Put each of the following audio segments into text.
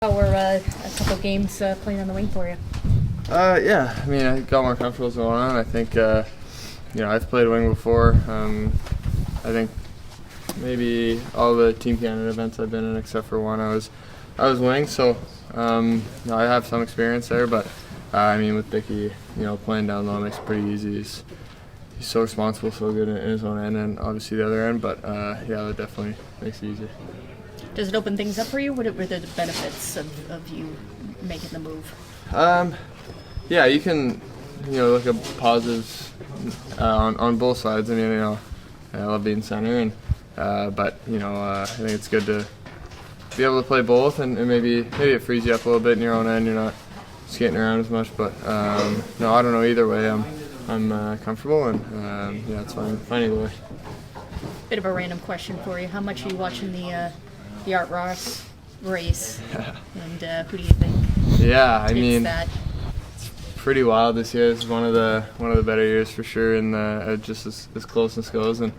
How were a couple games playing on the wing for you? Yeah, I mean, I got more comfortable as going on. I think, I've played wing before. I think maybe all the Team Canada events I've been in, except for one, I was wing. So, I have some experience there. But with Dickie, playing down low makes it pretty easy. He's so responsible, so good in his own end, and obviously the other end. But that definitely makes it easier. Does it open things up for you? What were the benefits of you making the move? Yeah, you can, look at positives on both sides. I mean, I love being center, and but I think it's good to be able to play both, and maybe it frees you up a little bit in your own end. You're not skating around as much, but no, I don't know. Either way, I'm comfortable, and it's fine either way. Bit of a random question for you. How much are you watching the Art Ross race, and who do you think? Yeah, I mean, that? It's pretty wild this year. It's one of the better years for sure, and just as closeness goes. And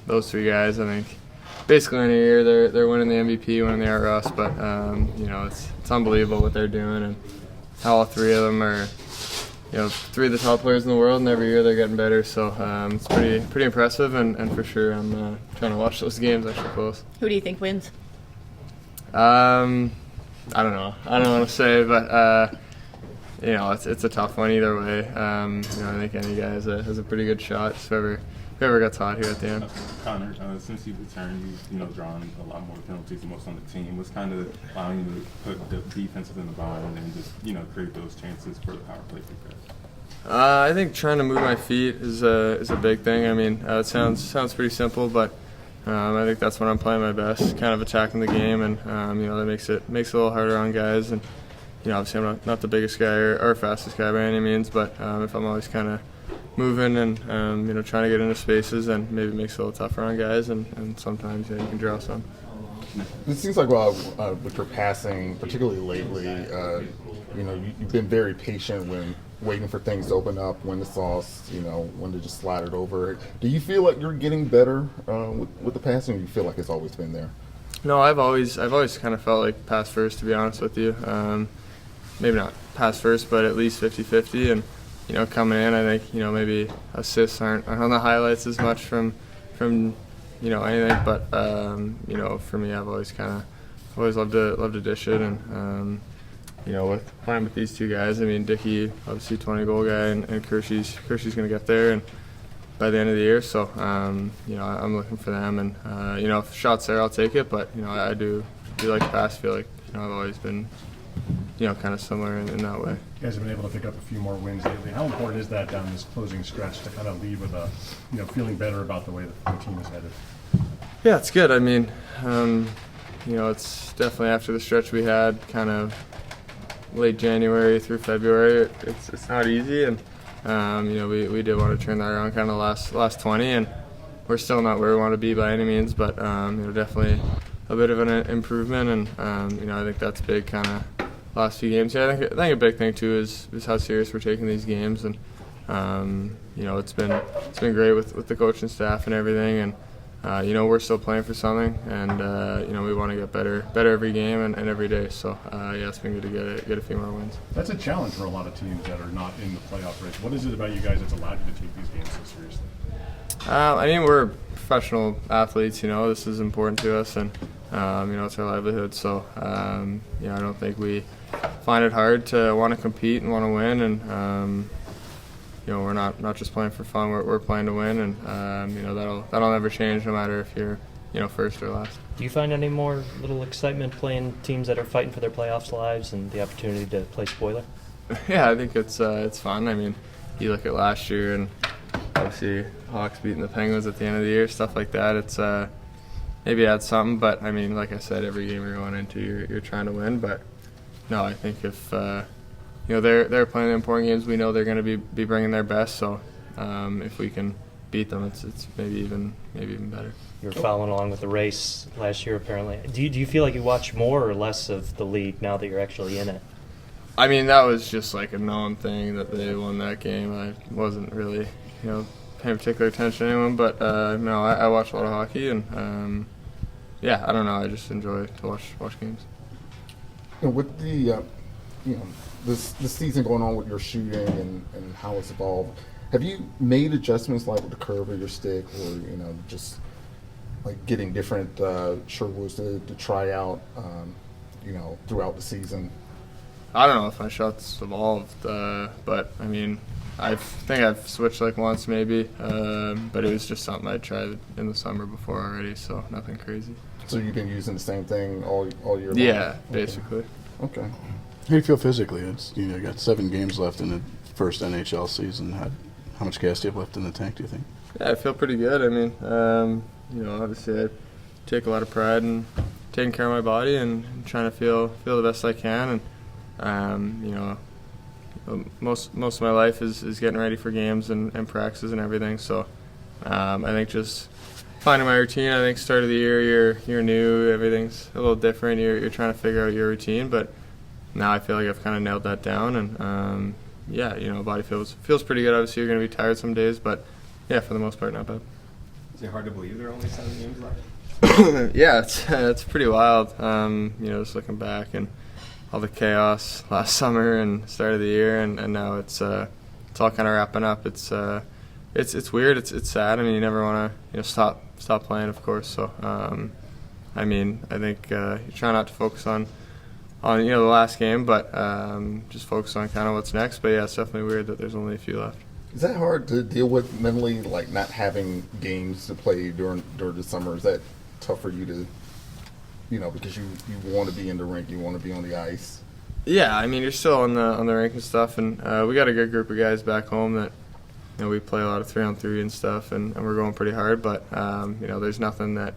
those three guys, I think, basically any year they're winning the MVP, winning the Art Ross. But it's unbelievable what they're doing, and how all three of them are. Three of the top players in the world, and every year they're getting better. So it's pretty impressive, and for sure I'm trying to watch those games extra close. Who do you think wins? I don't know. I don't want to say, but it's a tough one either way. I think any guy has a pretty good shot. So whoever gets hot here at the end. Connor, since you've returned, you've drawn a lot more penalties than most on the team. What's kind of allowing you to put the defensive in the bottom and just create those chances for the power play for guys? I think trying to move my feet is a big thing. I mean, it sounds pretty simple, but I think that's when I'm playing my best, kind of attacking the game, and that makes it a little harder on guys. And obviously I'm not the biggest guy or fastest guy by any means, but if I'm always kind of moving and trying to get into spaces, and maybe it makes it a little tougher on guys, and sometimes you can draw some. It seems like with your passing, particularly lately, you've been very patient when waiting for things to open up, when to sauce, when to just slide it over. Do you feel like you're getting better with the passing, or do you feel like it's always been there? No, I've always kind of felt like pass first, to be honest with you. Maybe not pass first, but at least 50-50, and coming in, I think maybe assists aren't on the highlights as much from anything, but for me, I've always loved to dish it, and with playing with these two guys, I mean, Dickie, obviously 20-goal guy, and Kershey's going to get there, and by the end of the year, so I'm looking for them, and if shots there, I'll take it, but I do like to pass. Feel like I've always been kind of similar in that way. You guys have been able to pick up a few more wins lately. How important is that down this closing stretch to kind of leave with a feeling better about the way the team is headed? Yeah, it's good. I mean, it's definitely after the stretch we had, kind of late January through February. It's not easy, and we did want to turn that around, kind of last 20, and we're still not where we want to be by any means, but definitely a bit of an improvement, and I think that's big, kind of last few games. Yeah, I think a big thing too is how serious we're taking these games, and it's been great with the coaching staff and everything, and we're still playing for something, and we want to get better every game and every day. So it's been good to get a few more wins. That's a challenge for a lot of teams that are not in the playoff race. What is it about you guys that's allowed you to take these games so seriously? We're professional athletes. This is important to us, and it's our livelihood. So I don't think we find it hard to want to compete and want to win, and we're not just playing for fun. We're playing to win, and that'll never change, no matter if you're first or last. Do you find any more little excitement playing teams that are fighting for their playoffs lives and the opportunity to play spoiler? Yeah, I think it's fun. I mean, you look at last year, and obviously Hawks beating the Penguins at the end of the year, stuff like that. It's maybe adds something, but I mean, like I said, every game you're going into, you're trying to win. But no, I think if they're playing the important games, we know they're going to be bringing their best. So if we can beat them, it's maybe even better. You were following along with the race last year, apparently. Do you feel like you watch more or less of the league now that you're actually in it? I mean, that was just like a known thing that they won that game. I wasn't really paying particular attention to anyone, but no, I watch a lot of hockey, and I don't know, I just enjoy to watch games. with the this season going on with your shooting and how it's evolved, have you made adjustments like with the curve of your stick, or just like getting different short to try out throughout the season? I don't know if my shot's evolved, but I mean, I think I've switched like once maybe, but it was just something I tried in the summer before already, so nothing crazy. So you've been using the same thing all year long? Yeah, basically. Okay. How do you feel physically? It's you got 7 games left in the first NHL season. How much gas do you have left in the tank, do you think? Yeah, I feel pretty good. I mean, obviously I take a lot of pride in taking care of my body and trying to feel the best I can, and most of my life is getting ready for games and practices and everything. So I think just finding my routine. I think start of the year you're new, everything's a little different. You're trying to figure out your routine, but now I feel like I've kind of nailed that down, and body feels pretty good. Obviously, you're going to be tired some days, but yeah, for the most part, not bad. Is it hard to believe there are only 7 games left? Yeah, it's pretty wild. Just looking back and all the chaos last summer and start of the year, and now it's all kind of wrapping up. It's weird. It's sad. I mean, you never want to stop playing, of course. So I think you try not to focus on the last game, but just focus on kind of what's next. But yeah, it's definitely weird that there's only a few left. Is that hard to deal with mentally, like not having games to play during the summer? Is that tough for you to, because you want to be in the rink, you want to be on the ice? Yeah, I mean, you're still on the rink and stuff, and we got a good group of guys back home that we play a lot of 3-on-3 and stuff, and we're going pretty hard. But there's nothing that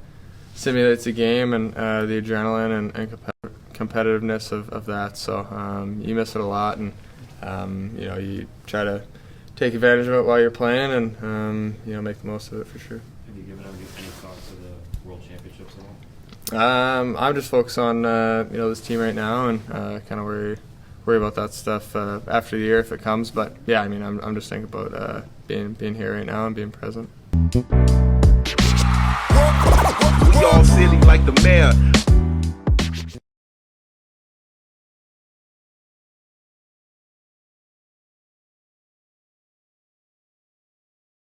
simulates a game and the adrenaline and competitiveness of that. So you miss it a lot, and you try to take advantage of it while you're playing, and make the most of it for sure. Have you given any thought to the World Championships at all? I'm just focused on this team right now, and kind of worry about that stuff after the year if it comes. But yeah, I mean, I'm just thinking about being here right now and being present. We all silly like the mayor.